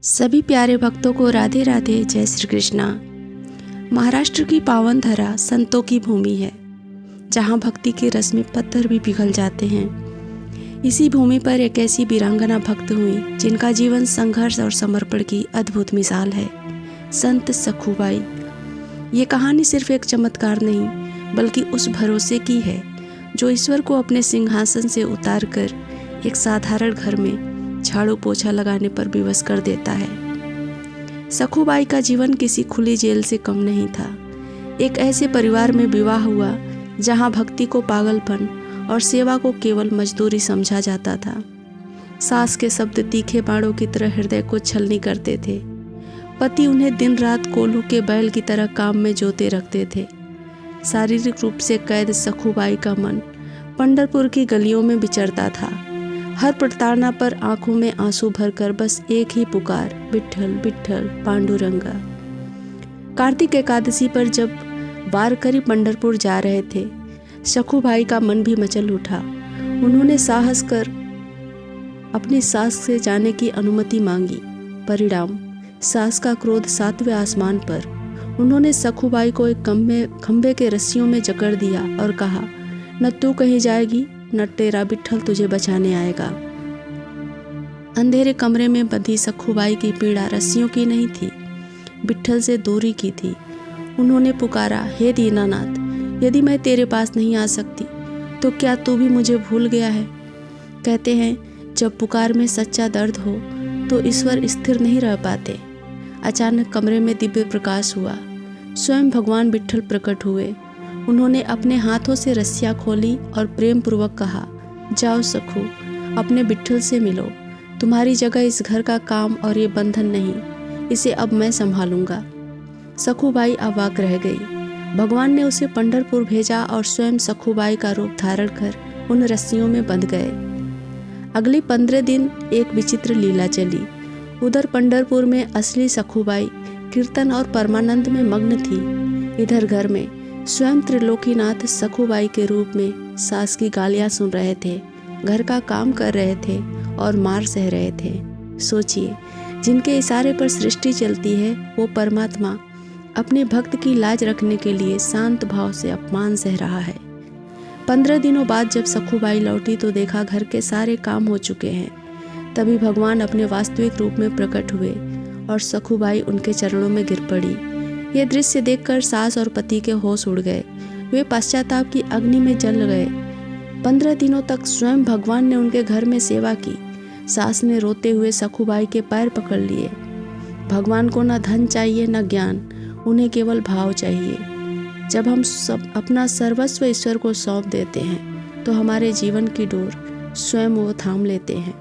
सभी प्यारे भक्तों को राधे राधे। जय श्री कृष्णा। महाराष्ट्र की पावन धरा संतों की भूमि है, जहाँ भक्ति के रस में पत्थर भी पिघल जाते हैं। इसी भूमि पर एक ऐसी वीरांगना भक्त हुई जिनका जीवन संघर्ष और समर्पण की अद्भुत मिसाल है, संत सखुबाई। ये कहानी सिर्फ एक चमत्कार नहीं, बल्कि उस भरोसे की है जो ईश्वर को अपने सिंहासन से उतारकर एक साधारण घर में झाड़ू पोछा लगाने पर विवश कर देता है। सखुबाई का जीवन किसी खुली जेल से कम नहीं था। एक ऐसे परिवार में विवाह हुआ जहां भक्ति को पागलपन और सेवा को केवल मजदूरी समझा जाता था। सास के शब्द तीखे बाणों की तरह हृदय को छलनी करते थे। पति उन्हें दिन रात कोल्हू के बैल की तरह काम में जोते रखते थे। शारीरिक रूप से कैद सखुबाई का मन पंढरपुर की गलियों में विचरता था। हर प्रताड़ना पर आंखों में आंसू भरकर बस एक ही पुकार, विट्ठल विट्ठल पांडुरंगा। कार्तिक एकादशी पर जब वारकरी पंढरपुर जा रहे थे, सखुबाई का मन भी मचल उठा। उन्होंने साहस कर अपनी सास से जाने की अनुमति मांगी। परिणाम, सास का क्रोध 7वें आसमान पर। उन्होंने सखुबाई को एक खंभे के रस्सियों में जकड़ दिया और कहा, न तू कहीं जाएगी, न तेरा विट्ठल तुझे बचाने आएगा। अंधेरे कमरे में बंधी सखुबाई की पीड़ा रस्सियों की नहीं थी, विट्ठल से दूरी की थी। उन्होंने पुकारा, हे दीनानाथ, यदि मैं तेरे पास नहीं आ सकती तो क्या तू भी मुझे भूल गया है? कहते हैं, जब पुकार में सच्चा दर्द हो तो ईश्वर स्थिर नहीं रह पाते। अचानक कमरे में दिव्य प्रकाश हुआ। स्वयं भगवान विट्ठल प्रकट हुए। उन्होंने अपने हाथों से रस्सियाँ खोली और प्रेम पूर्वक कहा, जाओ सखु, अपने विट्ठल से मिलो। तुम्हारी जगह इस घर का काम और ये बंधन नहीं, इसे अब मैं संभालूंगा। सखुबाई अवाक रह गई। भगवान ने उसे पंढरपुर भेजा और स्वयं सखुबाई का रूप धारण कर उन रस्सियों में बंध गए। अगले 15 दिन एक विचित्र लीला चली। उधर पंढरपुर में असली सखुबाई कीर्तन और परमानंद में मग्न थी। इधर घर में स्वयं त्रिलोकीनाथ सखुबाई के रूप में सास की गालियां सुन रहे थे, घर का काम कर रहे थे और मार सह रहे थे। सोचिए, जिनके इशारे पर सृष्टि चलती है, वो परमात्मा अपने भक्त की लाज रखने के लिए शांत भाव से अपमान सह रहा है। 15 दिनों बाद जब सखुबाई लौटी तो देखा घर के सारे काम हो चुके हैं। तभी भगवान अपने वास्तविक रूप में प्रकट हुए और सखुबाई उनके चरणों में गिर पड़ी। यह दृश्य देखकर सास और पति के होश उड़ गए। वे पश्चाताप की अग्नि में जल गए। 15 दिनों तक स्वयं भगवान ने उनके घर में सेवा की। सास ने रोते हुए सखुबाई के पैर पकड़ लिए। भगवान को न धन चाहिए न ज्ञान, उन्हें केवल भाव चाहिए। जब हम सब अपना सर्वस्व ईश्वर को सौंप देते हैं तो हमारे जीवन की डोर स्वयं वो थाम लेते हैं।